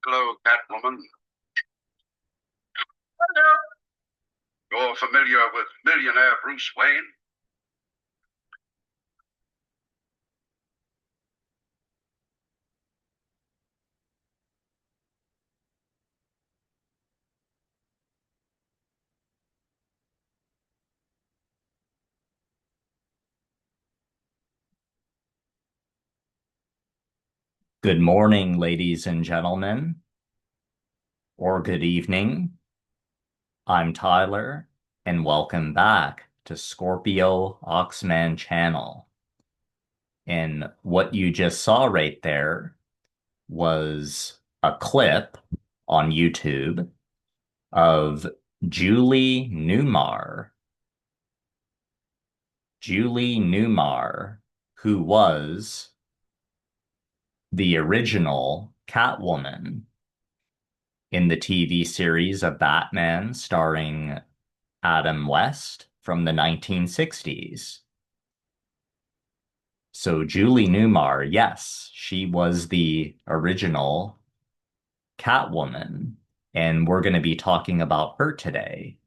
Hello, Catwoman. Hello. You're familiar with millionaire Bruce Wayne? Good morning, ladies and gentlemen, or good evening. I'm Tyler, and welcome back to Scorpio Oxman Channel. And what you just saw right there was a clip on YouTube of Julie Newmar. Julie Newmar, who was the original Catwoman in the TV series of Batman starring Adam West from the 1960s. So Julie Newmar, yes, she was the original Catwoman, and we're going to be talking about her today.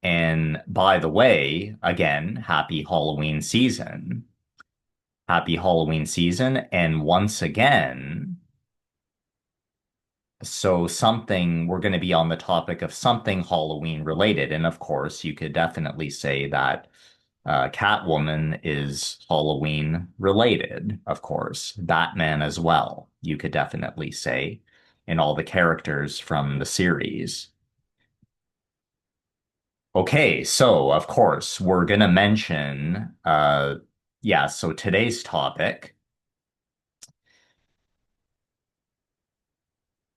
And by the way, again, happy Halloween season. Happy Halloween season. And once again, we're going to be on the topic of something Halloween related. And of course, you could definitely say that Catwoman is Halloween related, of course. Batman as well, you could definitely say, and all the characters from the series. Okay, so of course, we're going to mention, yeah, so today's topic,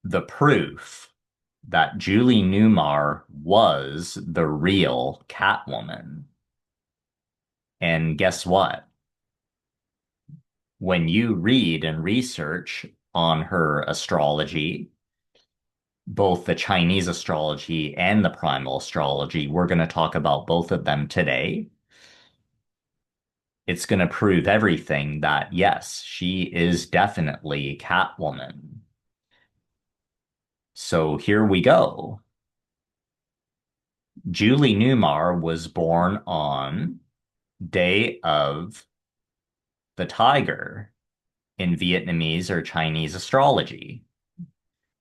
the proof that Julie Newmar was the real Catwoman. And guess what? When you read and research on her astrology, both the Chinese astrology and the primal astrology, we're going to talk about both of them today. It's going to prove everything that, yes, she is definitely Catwoman. So here we go. Julie Newmar was born on Day of the Tiger in Vietnamese or Chinese astrology,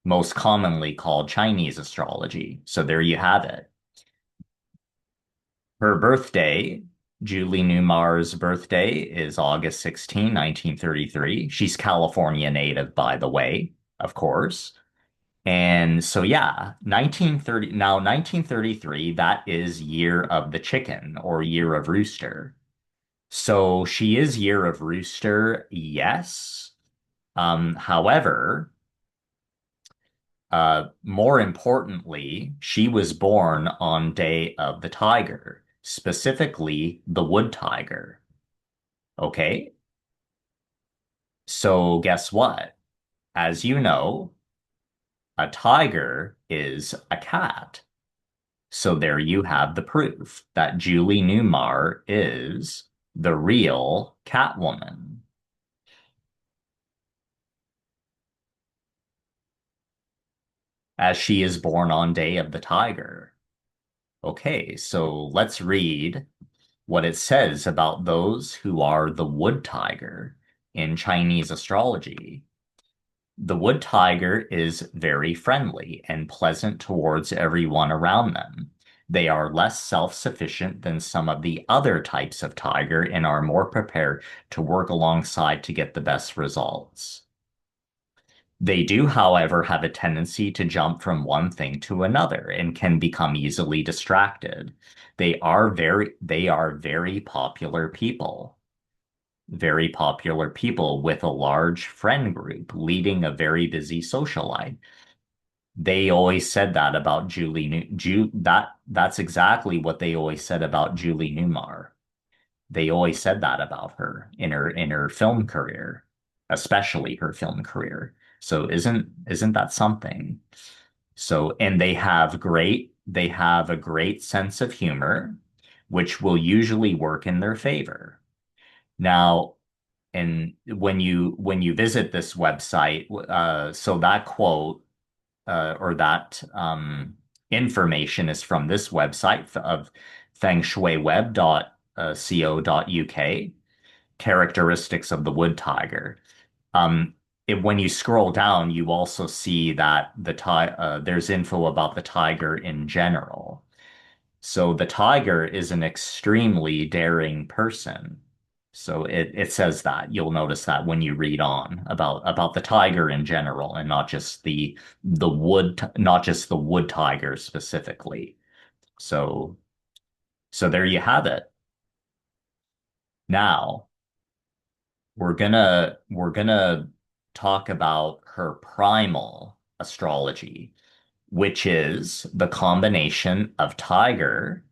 most commonly called Chinese astrology. So there you have it. Her birthday, Julie Newmar's birthday, is August 16, 1933. She's California native, by the way, of course. And so, yeah, 1933, that is Year of the Chicken or Year of Rooster. So she is Year of Rooster, yes. However, more importantly, she was born on Day of the Tiger, specifically the wood tiger. Okay, so guess what? As you know, a tiger is a cat. So there you have the proof that Julie Newmar is the real Catwoman, as she is born on Day of the Tiger. Okay, so let's read what it says about those who are the wood tiger in Chinese astrology. The wood tiger is very friendly and pleasant towards everyone around them. They are less self-sufficient than some of the other types of tiger and are more prepared to work alongside to get the best results. They do, however, have a tendency to jump from one thing to another and can become easily distracted. They are very popular people. Very popular people with a large friend group, leading a very busy social life. They always said that about that's exactly what they always said about Julie Newmar. They always said that about her in her film career, especially her film career. So isn't that something? So, and they have a great sense of humor, which will usually work in their favor. Now, and when you visit this website, so that quote or that information is from this website of fengshuiweb.co.uk, characteristics of the wood tiger. Um, when you scroll down, you also see that there's info about the tiger in general. So the tiger is an extremely daring person. So it says that. You'll notice that when you read on about the tiger in general and not just the wood tiger specifically. So so there you have it. Now we're gonna talk about her primal astrology, which is the combination of tiger.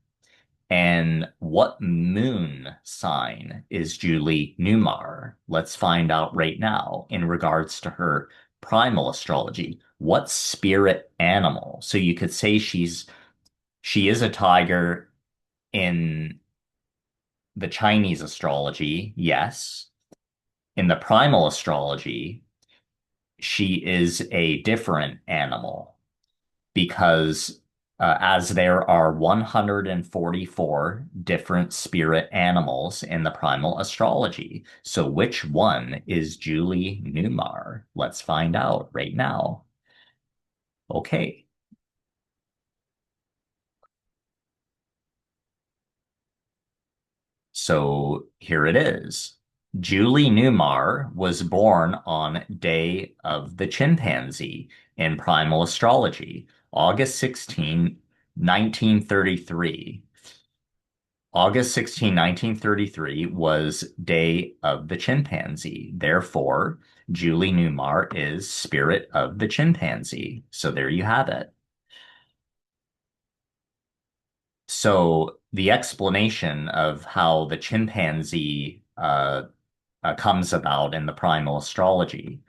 And what moon sign is Julie Newmar? Let's find out right now in regards to her primal astrology. What spirit animal? So you could say she is a tiger in the Chinese astrology, yes. In the primal astrology, she is a different animal because as there are 144 different spirit animals in the primal astrology. So which one is Julie Newmar? Let's find out right now. Okay, so here it is. Julie Newmar was born on Day of the Chimpanzee in primal astrology, August 16, 1933. August 16, 1933 was Day of the Chimpanzee. Therefore, Julie Newmar is Spirit of the Chimpanzee. So there you have it. So the explanation of how the chimpanzee comes about in the primal astrology,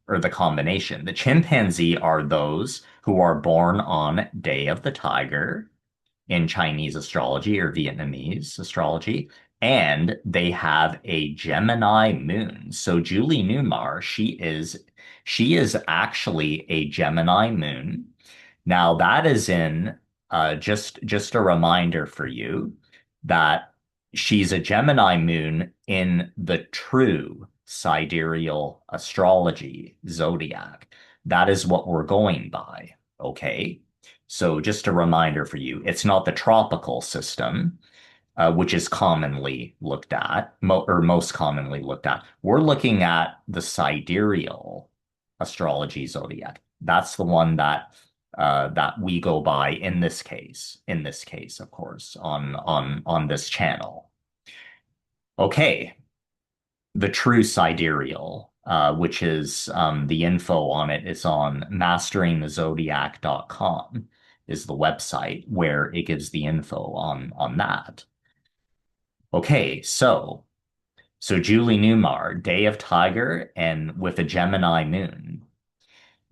or the combination. The chimpanzee are those who are born on Day of the Tiger in Chinese astrology or Vietnamese astrology, and they have a Gemini moon. So Julie Newmar, she is actually a Gemini moon. Now that is in just a reminder for you that she's a Gemini moon in the true sidereal astrology zodiac. That is what we're going by. Okay. So just a reminder for you, it's not the tropical system, which is commonly looked at, or most commonly looked at. We're looking at the sidereal astrology zodiac. That's the one that we go by in this case. In this case, of course, on this channel. Okay, the true sidereal, which is the info on it is on masteringthezodiac.com is the website where it gives the info on that. Okay, so Julie Newmar, Day of Tiger and with a Gemini moon.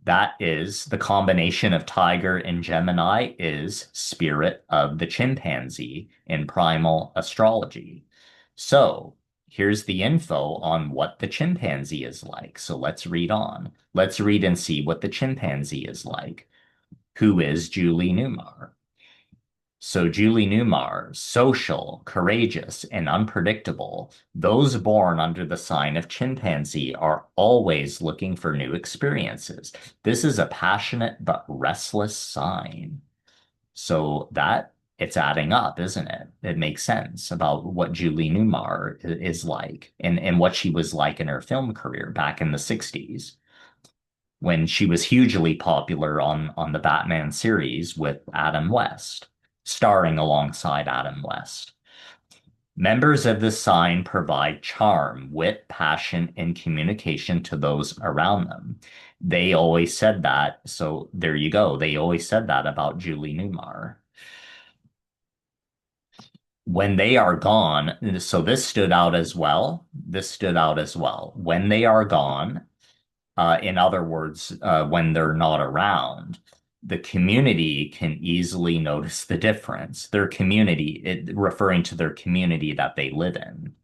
That is the combination of tiger and Gemini is spirit of the chimpanzee in primal astrology. So here's the info on what the chimpanzee is like. So let's read on. Let's read and see what the chimpanzee is like. Who is Julie Newmar? So Julie Newmar, social, courageous, and unpredictable. Those born under the sign of chimpanzee are always looking for new experiences. This is a passionate but restless sign. So that it's adding up, isn't it? It makes sense about what Julie Newmar is like and what she was like in her film career back in the 60s when she was hugely popular on the Batman series with Adam West, starring alongside Adam West. Members of this sign provide charm, wit, passion, and communication to those around them. They always said that. So there you go. They always said that about Julie Newmar. When they are gone, so this stood out as well. This stood out as well. When they are gone, in other words, when they're not around, the community can easily notice the difference. Their community, referring to their community that they live in.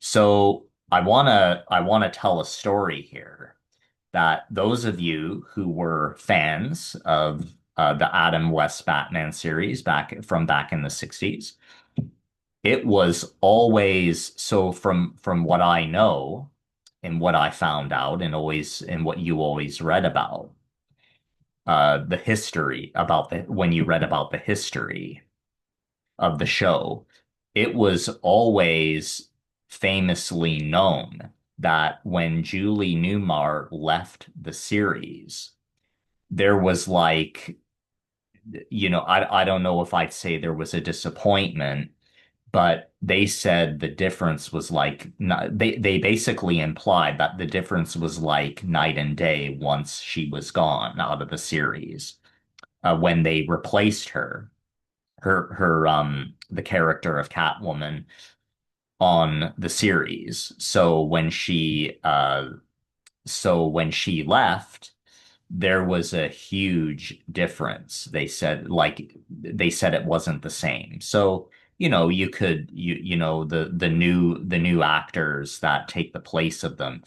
So I wanna tell a story here that those of you who were fans of the Adam West Batman series back in the 60s, it was always so from what I know and what I found out and always and what you always read about the history about the when you read about the history of the show, it was always famously known that when Julie Newmar left the series, there was like, I don't know if I'd say there was a disappointment, but they said the difference was like they basically implied that the difference was like night and day once she was gone out of the series. When they replaced her the character of Catwoman on the series. So when she left, there was a huge difference. They said it wasn't the same. So, the new actors that take the place of them,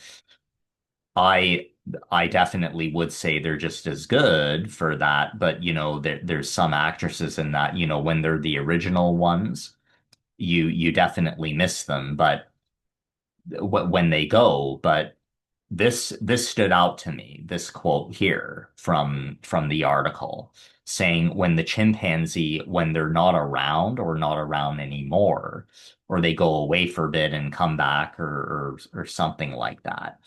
I I definitely would say they're just as good for that, but there's some actresses in that, when they're the original ones, you definitely miss them, but when they go, but this stood out to me, this quote here from the article saying when they're not around or not around anymore, or they go away for a bit and come back or something like that,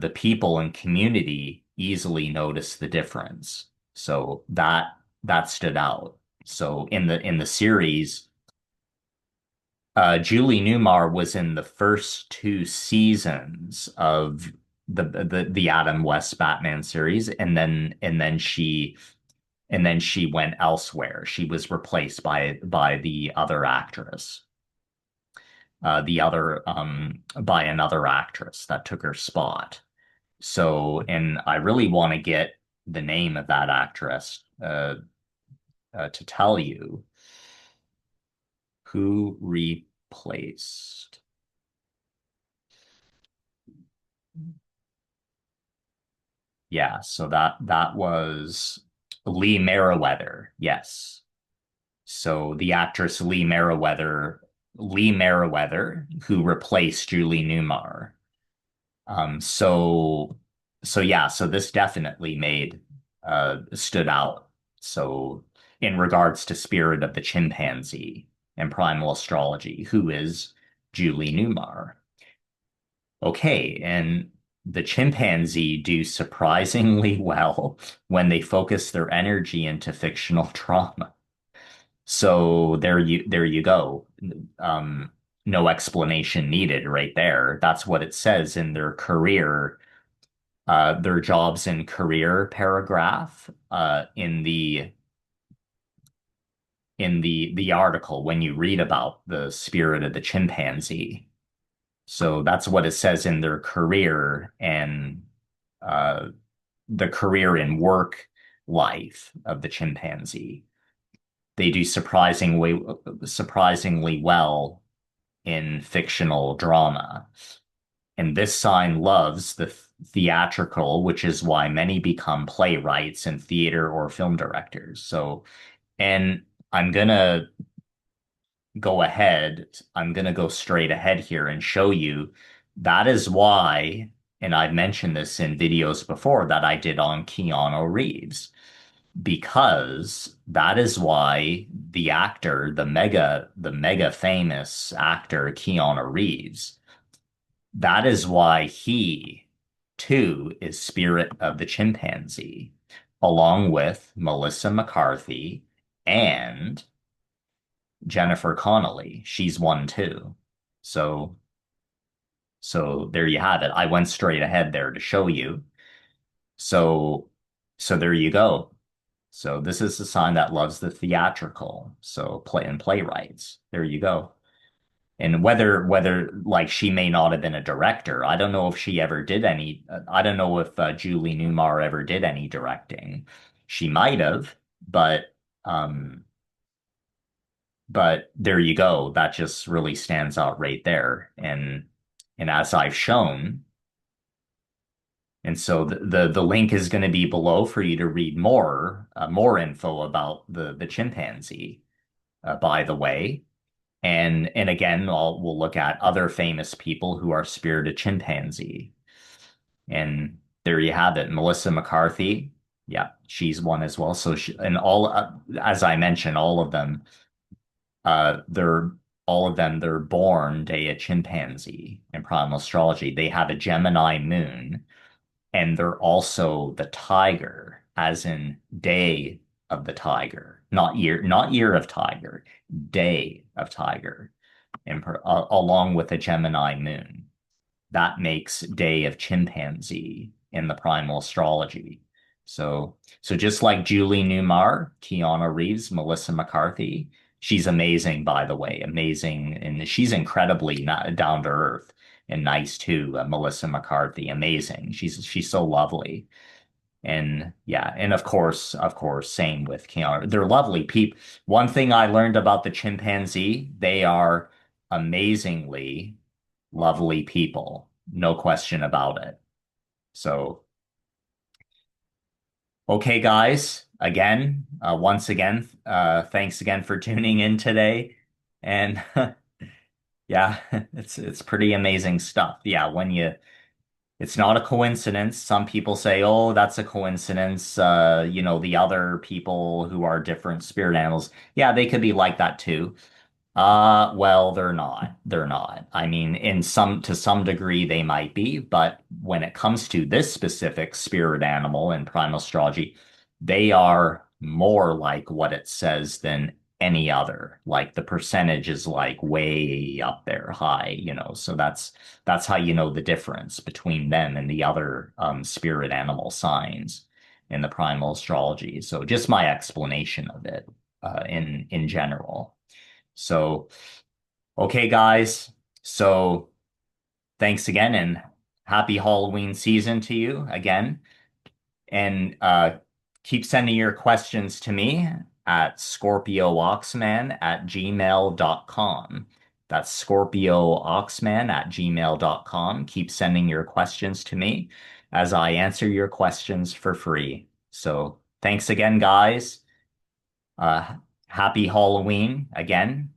the people and community easily notice the difference. So that stood out. So in the series, Julie Newmar was in the first two seasons of the Adam West Batman series, and then she went elsewhere. She was replaced by the other actress, the other by another actress that took her spot. So, and I really want to get the name of that actress to tell you who replaced. Yeah, so that was Lee Merriweather. Yes. So the actress Lee Merriweather, who replaced Julie Newmar. Um, so so this definitely made stood out. So in regards to Spirit of the Chimpanzee and Primal Astrology, who is Julie Newmar. Okay, and the chimpanzee do surprisingly well when they focus their energy into fictional trauma. So there you go. Um, no explanation needed right there. That's what it says in their jobs and career paragraph in the article when you read about the spirit of the chimpanzee. So that's what it says in their career and uh, the career and work life of the chimpanzee. They do surprisingly well in fictional drama. And this sign loves the theatrical, which is why many become playwrights and theater or film directors. So, and I'm gonna I'm gonna go straight ahead here and show you that is why, and I've mentioned this in videos before that I did on Keanu Reeves, because that is why the actor, the mega famous actor Keanu Reeves, that is why he too is Spirit of the Chimpanzee, along with Melissa McCarthy and Jennifer Connelly. She's one too. So so there you have it. I went straight ahead there to show you. So so there you go. So this is a sign that loves the theatrical. So play and playwrights. There you go. And whether like she may not have been a director. I don't know if she ever did any. I don't know if Julie Newmar ever did any directing. She might have, um, but there you go. That just really stands out right there. And as I've shown, And so the link is going to be below for you to read more info about the chimpanzee, by the way. And again, we'll look at other famous people who are spirited chimpanzee. And there you have it. Melissa McCarthy. Yeah, she's one as well. So and as I mentioned, they're all of them, they're born day a chimpanzee in primal astrology. They have a Gemini moon, and they're also the tiger, as in day of the tiger, not year of tiger, day of tiger, and along with a Gemini moon. That makes day of chimpanzee in the primal astrology. So just like Julie Newmar, Keanu Reeves, Melissa McCarthy, she's amazing, by the way, amazing, and she's incredibly not down to earth and nice too. Melissa McCarthy, amazing. She's so lovely. And yeah, and of course, same with Keanu. They're lovely people. One thing I learned about the chimpanzee, they are amazingly lovely people. No question about it. So, okay, guys, once again, thanks again for tuning in today. And yeah, it's pretty amazing stuff. Yeah, it's not a coincidence. Some people say, "Oh, that's a coincidence." The other people who are different spirit animals, yeah, they could be like that too. Well, they're not. They're not. I mean, to some degree they might be, but when it comes to this specific spirit animal in primal astrology, they are more like what it says than any other. Like the percentage is like way up there high, so that's how you know the difference between them and the other spirit animal signs in the primal astrology. So just my explanation of it in general. So, okay, guys. So, thanks again and happy Halloween season to you again. And keep sending your questions to me at scorpiooxman@gmail.com. That's scorpiooxman@gmail.com. Keep sending your questions to me as I answer your questions for free. So, thanks again, guys. Happy Halloween again.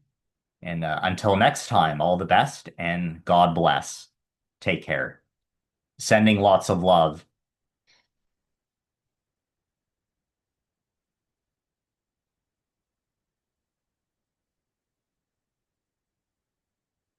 And until next time, all the best and God bless. Take care. Sending lots of love.